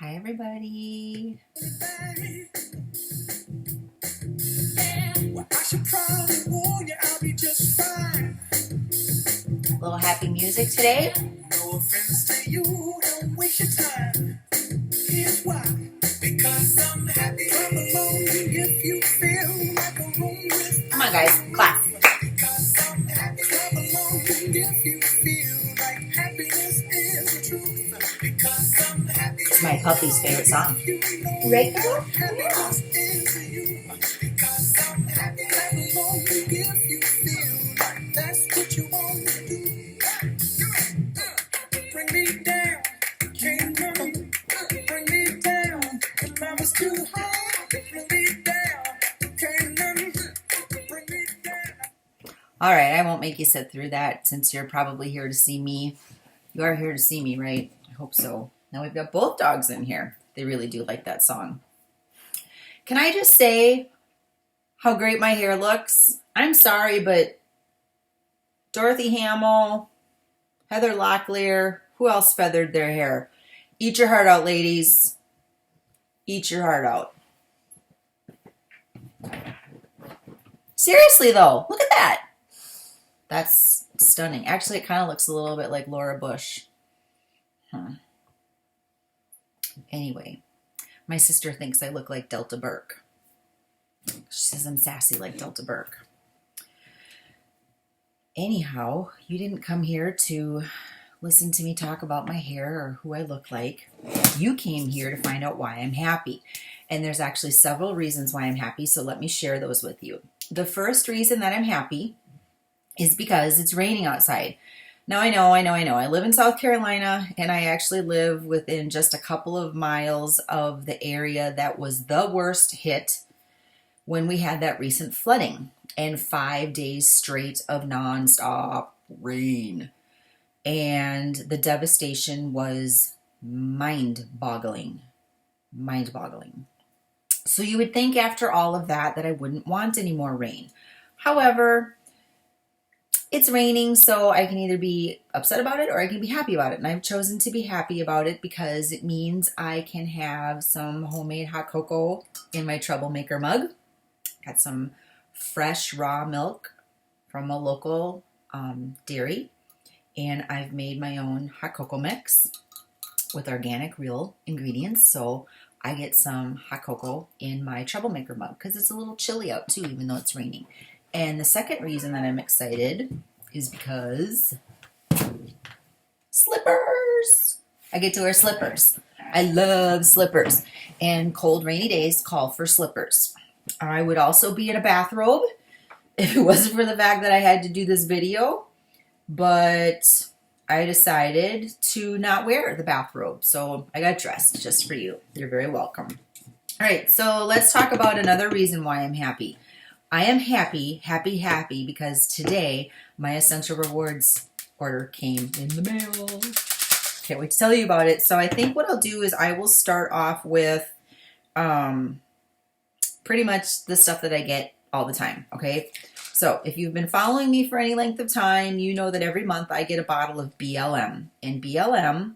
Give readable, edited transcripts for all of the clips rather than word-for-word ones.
Hi, everybody. Well, I should probably warn you, I'll be just fine. A little happy music today. No offense to you, don't waste your time. Here's why. Because I'm happy. Come along if you feel like a room with. Come on, guys, clap. Because I'm happy. Come along if you feel like happiness is the truth. Because I'm happy. It's my puppy's favorite song. Right now? Yeah. Because I'm happy. Come along if you feel like that's what you want to do. Bring me down. Can't run me. Bring me down. The love is too high. Bring me down. Can't run me. Bring me down. All right, I won't make you sit through that since you're probably here to see me. You are here to see me, right? I hope so. Now we've got both dogs in here. They really do like that song. Can I just say how great my hair looks? I'm sorry, but Dorothy Hamill, Heather Locklear, who else feathered their hair? Eat your heart out, ladies. Eat your heart out. Seriously, though, look at that. That's stunning. Actually, it kind of looks a little bit like Laura Bush. Anyway, my sister thinks I look like Delta Burke. She says I'm sassy like Delta Burke. Anyhow, you didn't come here to listen to me talk about my hair or who I look like. You came here to find out why I'm happy. And there's actually several reasons why I'm happy, so let me share those with you. The first reason that I'm happy is because it's raining outside. Now I know. I live in South Carolina, and I actually live within just a couple of miles of the area that was the worst hit when we had that recent flooding and 5 days straight of nonstop rain. And the devastation was mind-boggling. So you would think after all of that I wouldn't want any more rain. However, it's raining, so I can either be upset about it or I can be happy about it. And I've chosen to be happy about it because it means I can have some homemade hot cocoa in my troublemaker mug. Got some fresh raw milk from a local dairy. And I've made my own hot cocoa mix with organic real ingredients. So I get some hot cocoa in my troublemaker mug because it's a little chilly out too, even though it's raining. And the second reason that I'm excited is because slippers. I get to wear slippers. I love slippers. And cold, rainy days call for slippers. I would also be in a bathrobe if it wasn't for the fact that I had to do this video. But I decided to not wear the bathrobe. So I got dressed just for you. You're very welcome. All right, so let's talk about another reason why I'm happy. I am happy because today my Essential Rewards order came in the mail. Can't wait to tell you about it. So I think what I'll do is I will start off with pretty much the stuff that I get all the time, okay? So if you've been following me for any length of time, you know that every month I get a bottle of BLM. And BLM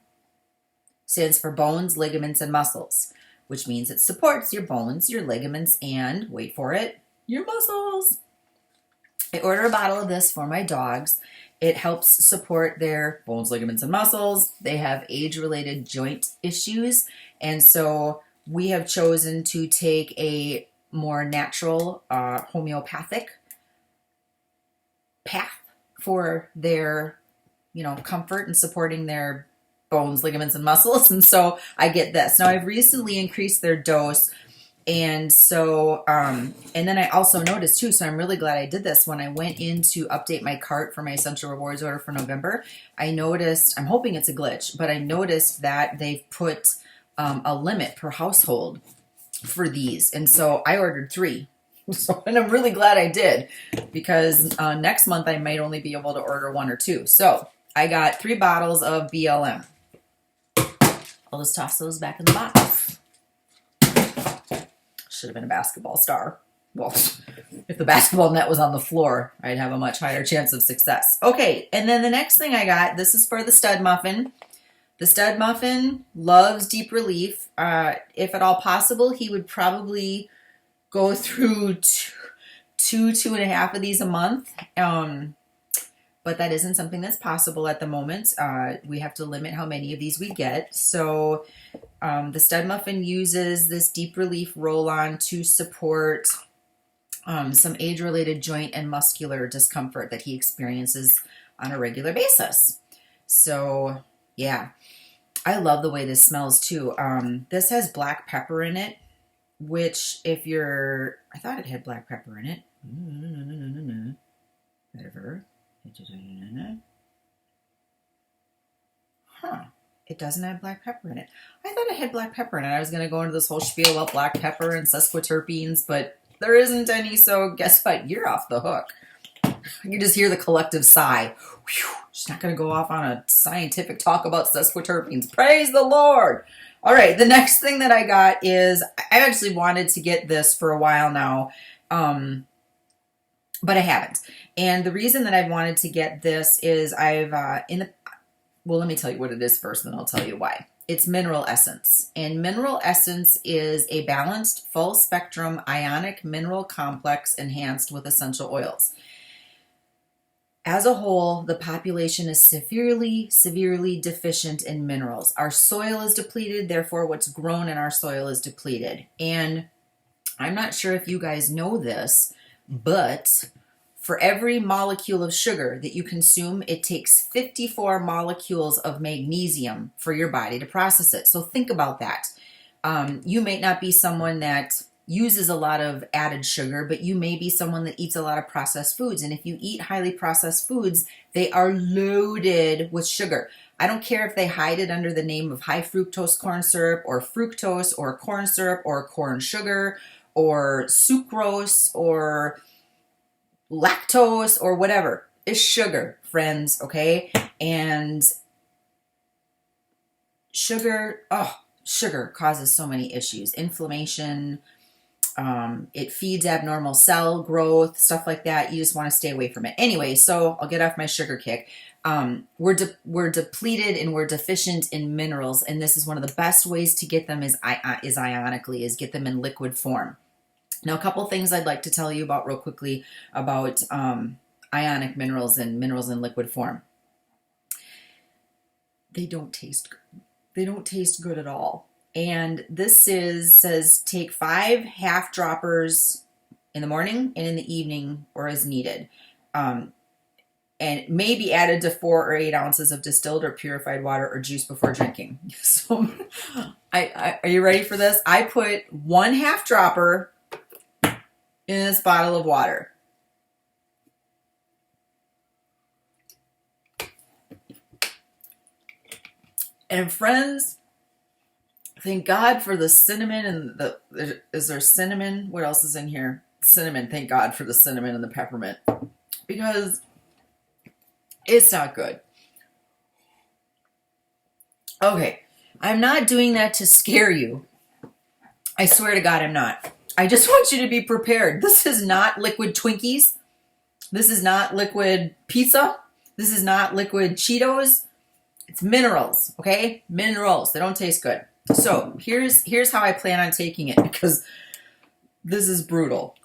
stands for bones, ligaments, and muscles, which means it supports your bones, your ligaments, and, wait for it, your muscles. I order a bottle of this for my dogs. It helps support their bones, ligaments, and muscles. They have age-related joint issues, and so we have chosen to take a more natural homeopathic path for their, comfort and supporting their bones, ligaments, and muscles. And so I get this. Now I've recently increased their dose. And so, and then I also noticed too, so I'm really glad I did this. When I went in to update my cart for my Essential Rewards order for November, I noticed, I'm hoping it's a glitch, but I noticed that they've put a limit per household for these. And so I ordered 3. So, and I'm really glad I did because next month I might only be able to order 1 or 2. So I got 3 bottles of BLM. I'll just toss those back in the box. Should have been a basketball star. Well, if the basketball net was on the floor, I'd have a much higher chance of success. Okay, and then the next thing I got, this is for the stud muffin. The stud muffin loves deep relief. If at all possible, he would probably go through two and a half of these a month. But that isn't something that's possible at the moment. We have to limit how many of these we get. So the stud muffin uses this deep relief roll-on to support some age-related joint and muscular discomfort that he experiences on a regular basis. So yeah, I love the way this smells too. This has black pepper in it, which if you're, I thought it had black pepper in it. Whatever. Huh. It doesn't have black pepper in it. I thought it had black pepper in it. I was going to go into this whole spiel about black pepper and sesquiterpenes, but there isn't any, so guess what? You're off the hook. You can just hear the collective sigh. Whew. She's not going to go off on a scientific talk about sesquiterpenes. Praise the Lord. All right, the next thing that I got is, I actually wanted to get this for a while now, but I haven't. And the reason that I've wanted to get this is well, let me tell you what it is first, and then I'll tell you why. It's mineral essence. And mineral essence is a balanced, full spectrum ionic mineral complex enhanced with essential oils. As a whole, the population is severely deficient in minerals. Our soil is depleted, therefore what's grown in our soil is depleted. And I'm not sure if you guys know this, but for every molecule of sugar that you consume, it takes 54 molecules of magnesium for your body to process it. So think about that. You may not be someone that uses a lot of added sugar, but you may be someone that eats a lot of processed foods. And if you eat highly processed foods, they are loaded with sugar. I don't care if they hide it under the name of high fructose corn syrup or fructose or corn syrup or corn sugar or sucrose or lactose or whatever. It's sugar, friends, okay? And sugar causes so many issues. Inflammation, it feeds abnormal cell growth, stuff like that. You just want to stay away from it. Anyway, so I'll get off my sugar kick. We're depleted and we're deficient in minerals, and this is one of the best ways to get them is ionically, is get them in liquid form. Now, a couple things I'd like to tell you about real quickly about ionic minerals and minerals in liquid form. They don't taste good. They don't taste good at all. And this says take 5 half droppers in the morning and in the evening or as needed. And may be added to 4 or 8 ounces of distilled or purified water or juice before drinking. So are you ready for this? I put 1 half dropper in this bottle of water. And friends, thank God for the cinnamon and is there cinnamon? What else is in here? Cinnamon. Thank God for the cinnamon and the peppermint, because it's not good. Okay, I'm not doing that to scare you. I swear to God, I'm not. I just want you to be prepared. This is not liquid Twinkies. This is not liquid pizza. This is not liquid Cheetos. It's minerals, okay? Minerals. They don't taste good. So here's how I plan on taking it, because this is brutal.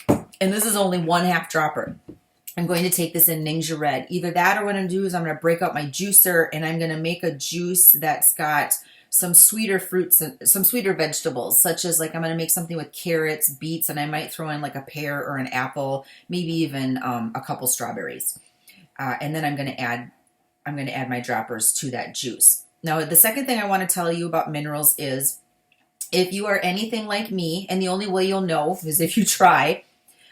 And this is only 1 half dropper. I'm going to take this in Ningxia Red. Either that or what I'm going to do is I'm going to break out my juicer and I'm going to make a juice that's got some sweeter fruits and some sweeter vegetables, such as like I'm going to make something with carrots, beets, and I might throw in like a pear or an apple, maybe even a couple strawberries. And then I'm going to add my droppers to that juice. Now, the second thing I want to tell you about minerals is if you are anything like me, and the only way you'll know is if you try,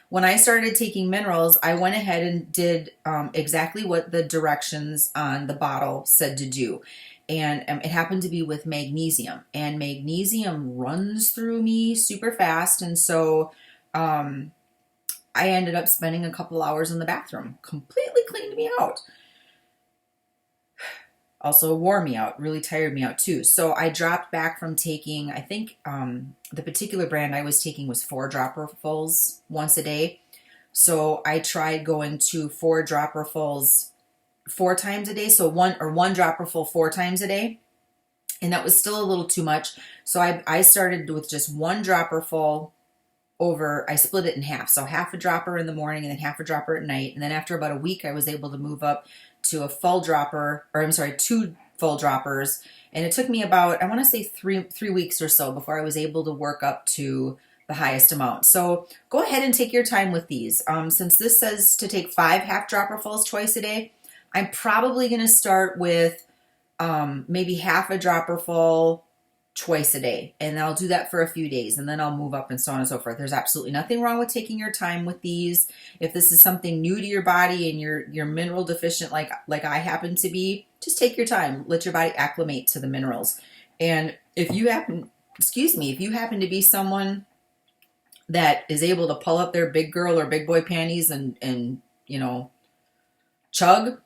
when I started taking minerals, I went ahead and did exactly what the directions on the bottle said to do. And it happened to be with magnesium. And magnesium runs through me super fast. And so I ended up spending a couple hours in the bathroom. Completely cleaned me out. Also wore me out, really tired me out too. So I dropped back from taking, I think the particular brand I was taking was 4 dropperfuls once a day. So I tried going to 4 dropperfuls 4 times a day. So one dropperful 4 times a day. and that was still a little too much. So I started with just one dropper full over, I split it in half. So half a dropper in the morning and then half a dropper at night. And then after about a week, I was able to move up to a full dropper, or I'm sorry, 2 full droppers. And it took me about, I want to say three weeks or so before I was able to work up to the highest amount. So go ahead and take your time with these. Since this says to take 5 half dropper fulls twice a day, I'm probably going to start with maybe half a dropper full twice a day, and I'll do that for a few days, and then I'll move up and so on and so forth. There's absolutely nothing wrong with taking your time with these. If this is something new to your body and you're mineral deficient like I happen to be, just take your time. Let your body acclimate to the minerals. And if you happen, if you happen to be someone that is able to pull up their big girl or big boy panties and you know, chug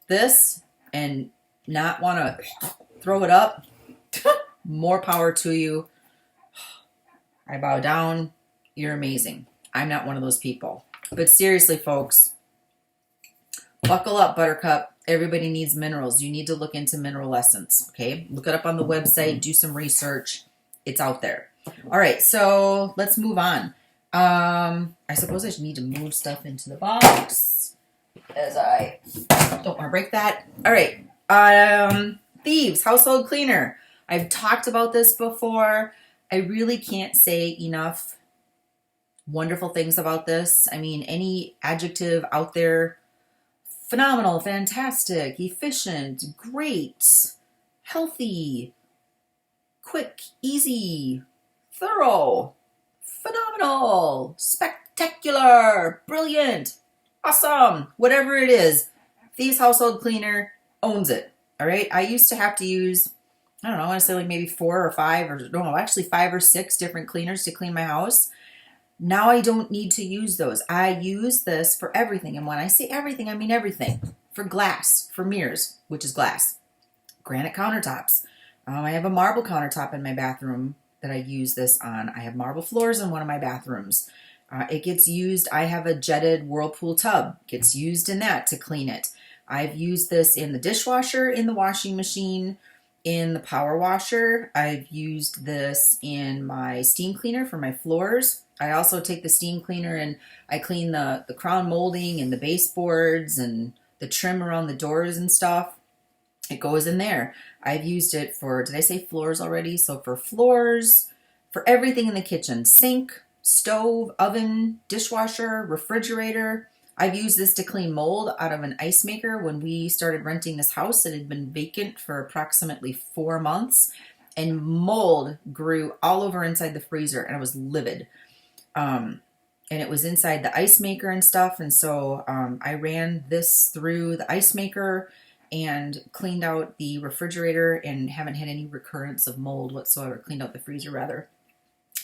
this and not want to throw it up, more power to you. I bow down. You're amazing. I'm not one of those people. But seriously, folks, buckle up, Buttercup. Everybody needs minerals. You need to look into mineral essence, okay? Look it up on the website. Do some research. It's out there. All right, so let's move on. I suppose I should need to move stuff into the box as I don't want to break that. All right. Thieves household cleaner. I've talked about this before. I really can't say enough wonderful things about this. I mean, any adjective out there: phenomenal, fantastic, efficient, great, healthy, quick, easy, thorough, phenomenal, spectacular, brilliant, awesome, whatever it is, Thieves household cleaner owns it. All right. I used to have to use, I don't know, I want to say like maybe 4 or 5 or no, actually 5 or 6 different cleaners to clean my house. Now I don't need to use those. I use this for everything. And when I say everything, I mean everything. For glass, for mirrors, which is glass, granite countertops. I have a marble countertop in my bathroom that I use this on. I have marble floors in one of my bathrooms. It gets used. I have a jetted Whirlpool tub. Gets used in that to clean it. I've used this in the dishwasher, in the washing machine, in the power washer. I've used this in my steam cleaner for my floors. I also take the steam cleaner and I clean the crown molding and the baseboards and the trim around the doors and stuff. It goes in there. I've used it for, did I say floors already? So for floors, for everything in the kitchen: sink, stove, oven, dishwasher, refrigerator. I've used this to clean mold out of an ice maker. When we started renting this house, it had been vacant for approximately 4 months, and mold grew all over inside the freezer, and I was livid. And it was inside the ice maker and stuff, and so I ran this through the ice maker and cleaned out the refrigerator and haven't had any recurrence of mold whatsoever. Cleaned out the freezer, rather.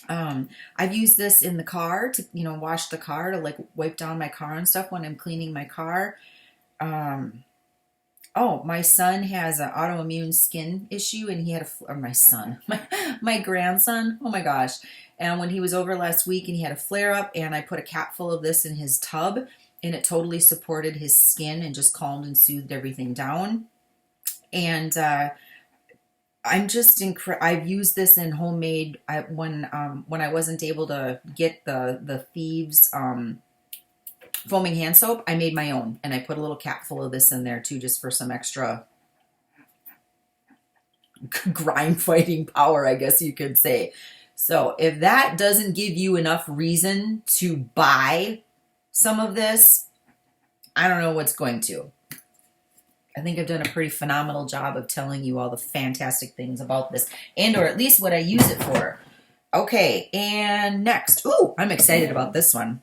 I've used this in the car to, wash the car, to like wipe down my car and stuff when I'm cleaning my car. Oh, my son has an autoimmune skin issue, and he had my grandson, oh my gosh. And when he was over last week and he had a flare up, and I put a cap full of this in his tub, and it totally supported his skin and just calmed and soothed everything down. And, I'm just I've used this in homemade. When I wasn't able to get the Thieves foaming hand soap, I made my own, and I put a little cap full of this in there too, just for some extra grime fighting power, I guess you could say. So if that doesn't give you enough reason to buy some of this, I don't know what's going to. I think I've done a pretty phenomenal job of telling you all the fantastic things about this, and or at least what I use it for. Okay, and next. Ooh, I'm excited about this one.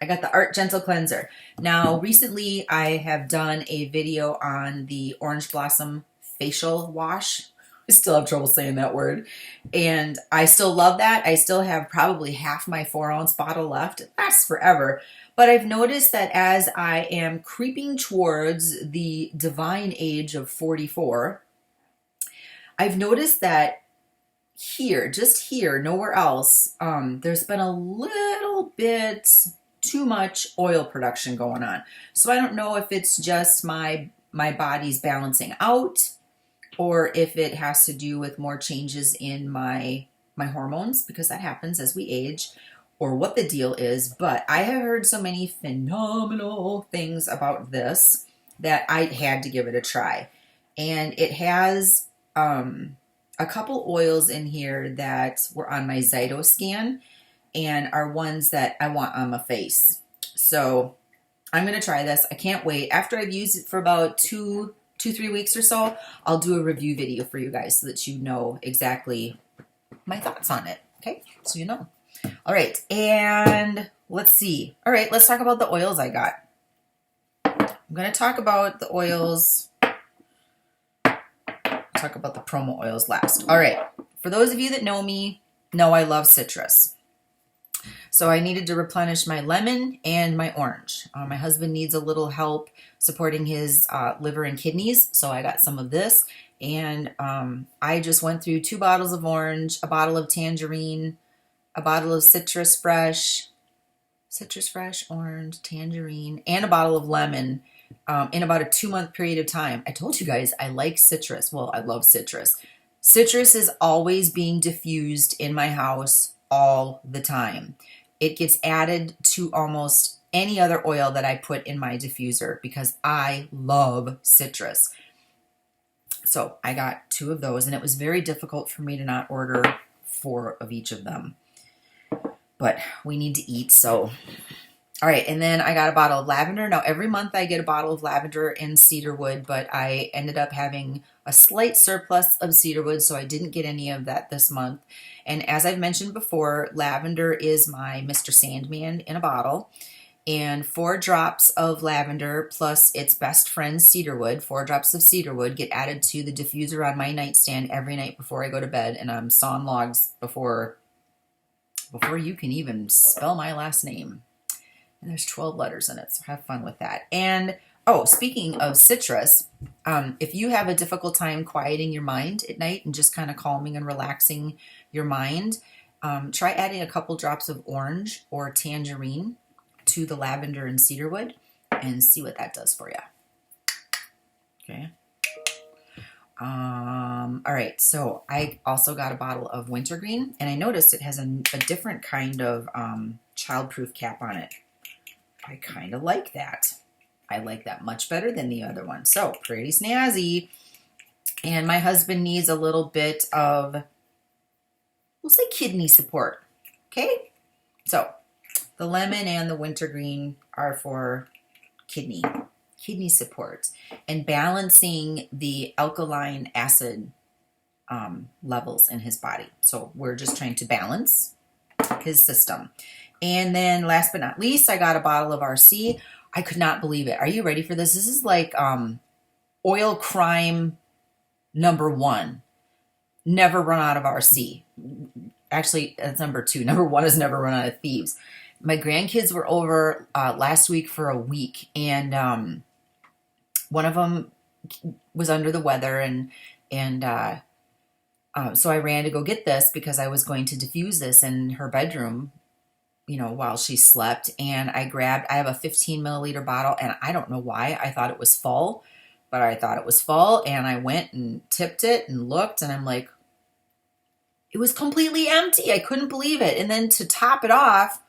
I got the Art Gentle Cleanser. Now, recently I have done a video on the Orange Blossom Facial Wash. I still have trouble saying that word. And I still love that. I still have probably half my 4-ounce bottle left. It lasts forever. But I've noticed that as I am creeping towards the divine age of 44, I've noticed that here, just here, nowhere else, there's been a little bit too much oil production going on. So I don't know if it's just my my body's balancing out, or if it has to do with more changes in my hormones, because that happens as we age, or what the deal is. But I have heard so many phenomenal things about this that I had to give it a try. And it has a couple oils in here that were on my Zyto scan and are ones that I want on my face. So I'm going to try this. I can't wait. After I've used it for about 3 weeks or so, I'll do a review video for you guys so that you know exactly my thoughts on it. Okay, so you know. All right, and let's see. All right, let's talk about the oils I got. I'm going to talk about the oils. Talk about the promo oils last. All right, for those of you that know me, know I love citrus. So I needed to replenish my lemon and my orange. My husband needs a little help supporting his liver and kidneys, so I got some of this. And I just went through 2 bottles of orange, a bottle of tangerine, a bottle of citrus fresh, orange, tangerine, and a bottle of lemon in about a 2-month period of time. I told you guys I like citrus. Well, I love citrus. Citrus is always being diffused in my house all the time. It gets added to almost any other oil that I put in my diffuser because I love citrus. So I got 2 of those, and it was very difficult for me to not order 4 of each of them. But we need to eat, so. All right, and then I got a bottle of lavender. Now, every month I get a bottle of lavender and cedarwood, but I ended up having a slight surplus of cedarwood, so I didn't get any of that this month. And as I've mentioned before, lavender is my Mr. Sandman in a bottle. And 4 drops of lavender plus its best friend cedarwood, 4 drops of cedarwood, get added to the diffuser on my nightstand every night before I go to bed. And I'm sawing logs before you can even spell my last name. And there's 12 letters in it, so have fun with that. And, oh, speaking of citrus, if you have a difficult time quieting your mind at night and just kind of calming and relaxing your mind, try adding a couple drops of orange or tangerine to the lavender and cedarwood and see what that does for you. Okay. All right, so I also got a bottle of wintergreen, and I noticed it has a different kind of childproof cap on it. I kind of like that. I like that much better than the other one. So pretty snazzy. And my husband needs a little bit of, we'll say, kidney support. Okay? So the lemon and the wintergreen are for kidney support and balancing the alkaline acid levels in his body. So we're just trying to balance his system. And then last but not least, I got a bottle of RC. I could not believe it. Are you ready for this? This is like oil crime #1. Never run out of RC. Actually, that's #2. #1 is never run out of thieves. My grandkids were over last week for a week, and one of them was under the weather, and so I ran to go get this because I was going to diffuse this in her bedroom, while she slept. And I have a 15 milliliter bottle, and I don't know why I thought it was full, but I thought it was full, and I went and tipped it and looked, and I'm like, it was completely empty. I couldn't believe it. And then to top it off,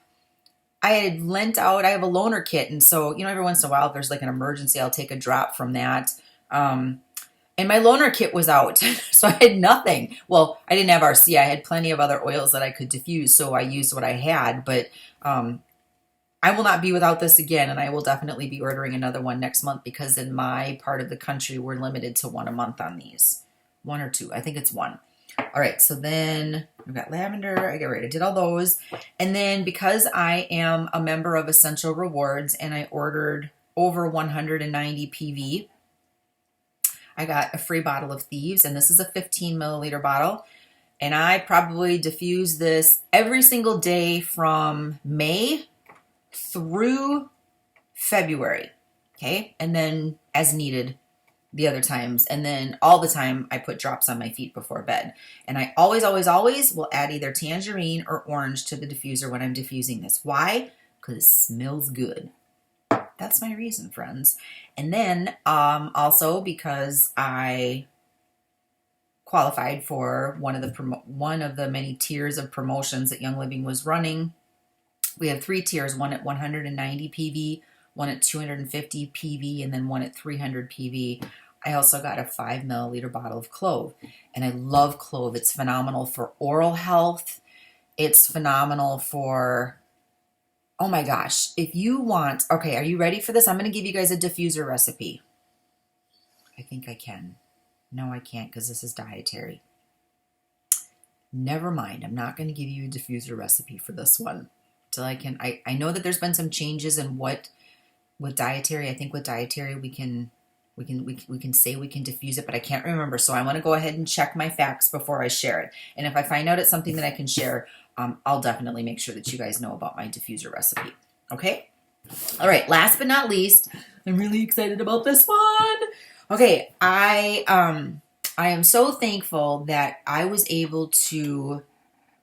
I had lent out, I have a loaner kit, and so, every once in a while, if there's like an emergency, I'll take a drop from that. And my loaner kit was out, so I had nothing. Well, I didn't have RC. I had plenty of other oils that I could diffuse, so I used what I had. But I will not be without this again, and I will definitely be ordering another one next month because in my part of the country, we're limited to 1 a month on these. 1 or 2. I think it's 1. All right, so then I've got lavender. I did all those. And then because I am a member of Essential Rewards and I ordered over 190 PV, I got a free bottle of Thieves, and this is a 15 milliliter bottle. And I probably diffuse this every single day from May through February. Okay, and then as needed the other times. And then all the time I put drops on my feet before bed. And I always, always, always will add either tangerine or orange to the diffuser when I'm diffusing this. Why? Because it smells good. That's my reason, friends. And then also because I qualified for one of the many tiers of promotions that Young Living was running. We have 3 tiers, one at 190 PV, one at 250 PV, and then one at 300 PV. I also got a 5 milliliter bottle of clove, and I love clove. It's phenomenal for oral health. It's phenomenal for, oh my gosh, if you want, okay, are you ready for this? I'm going to give you guys a diffuser recipe. I think I can. No, I can't because this is dietary. Never mind. I'm not going to give you a diffuser recipe for this one. Till I can, I know that there's been some changes in what with dietary. I think with dietary we can say we can diffuse it, but I can't remember. So I want to go ahead and check my facts before I share it. And if I find out it's something that I can share, I'll definitely make sure that you guys know about my diffuser recipe. Okay. All right. Last but not least, I'm really excited about this one. Okay. I am so thankful that I was able to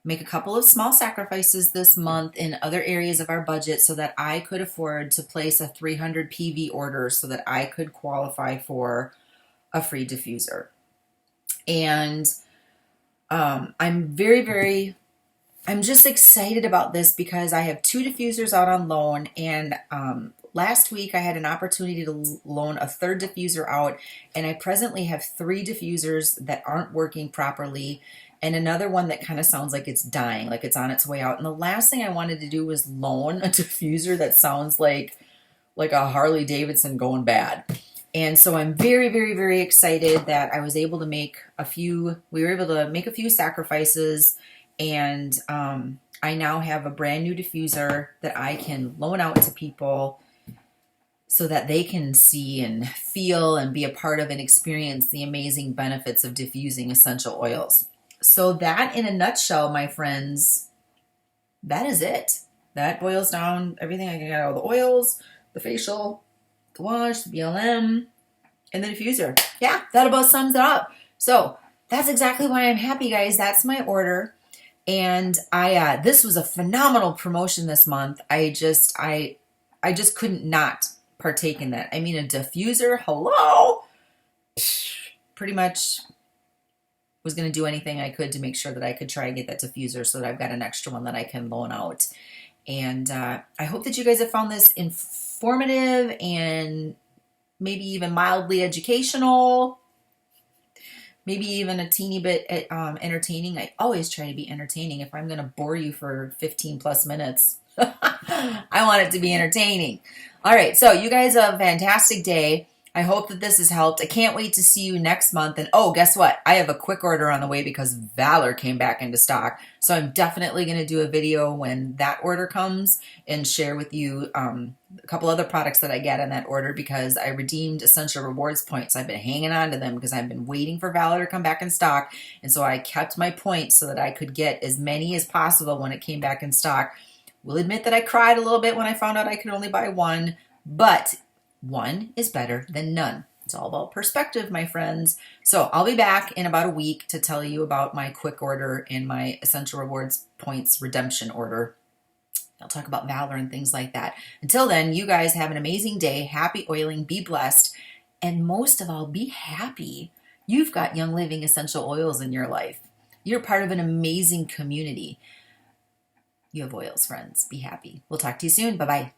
make a couple of small sacrifices this month in other areas of our budget so that I could afford to place a 300 PV order so that I could qualify for a free diffuser. And I'm just excited about this because I have 2 diffusers out on loan, and last week I had an opportunity to loan a 3rd diffuser out, and I presently have 3 diffusers that aren't working properly and another one that kind of sounds like it's dying, like it's on its way out. And the last thing I wanted to do was loan a diffuser that sounds like a Harley Davidson going bad. And so I'm very, very, very excited that I was able to make we were able to make a few sacrifices, and I now have a brand new diffuser that I can loan out to people so that they can see and feel and be a part of and experience the amazing benefits of diffusing essential oils. So that in a nutshell, my friends, that is it. That boils down everything. I got all the oils, the facial, the wash, the BLM, and the diffuser. Yeah, that about sums it up. So that's exactly why I'm happy, guys. That's my order. And this was a phenomenal promotion this month. I just couldn't not partake in that. I mean, a diffuser, hello? Pretty much was going to do anything I could to make sure that I could try and get that diffuser so that I've got an extra one that I can loan out. And I hope that you guys have found this informative and maybe even mildly educational, maybe even a teeny bit entertaining. I always try to be entertaining. If I'm going to bore you for 15 plus minutes, I want it to be entertaining. All right, so you guys have a fantastic day. I hope that this has helped. I can't wait to see you next month. And oh, guess what? I have a quick order on the way because Valor came back into stock. So I'm definitely going to do a video when that order comes and share with you a couple other products that I get in that order because I redeemed Essential Rewards points. I've been hanging on to them because I've been waiting for Valor to come back in stock. And so I kept my points so that I could get as many as possible when it came back in stock. Will admit that I cried a little bit when I found out I could only buy one, but one is better than none. It's all about perspective, my friends. So I'll be back in about a week to tell you about my quick order and my Essential Rewards points redemption order. I'll talk about Valor and things like that. Until then, you guys have an amazing day. Happy oiling, be blessed, and most of all, be happy. You've got Young Living essential oils in your life. You're part of an amazing community. You have oils, friends. Be happy. We'll talk to you soon. Bye-bye.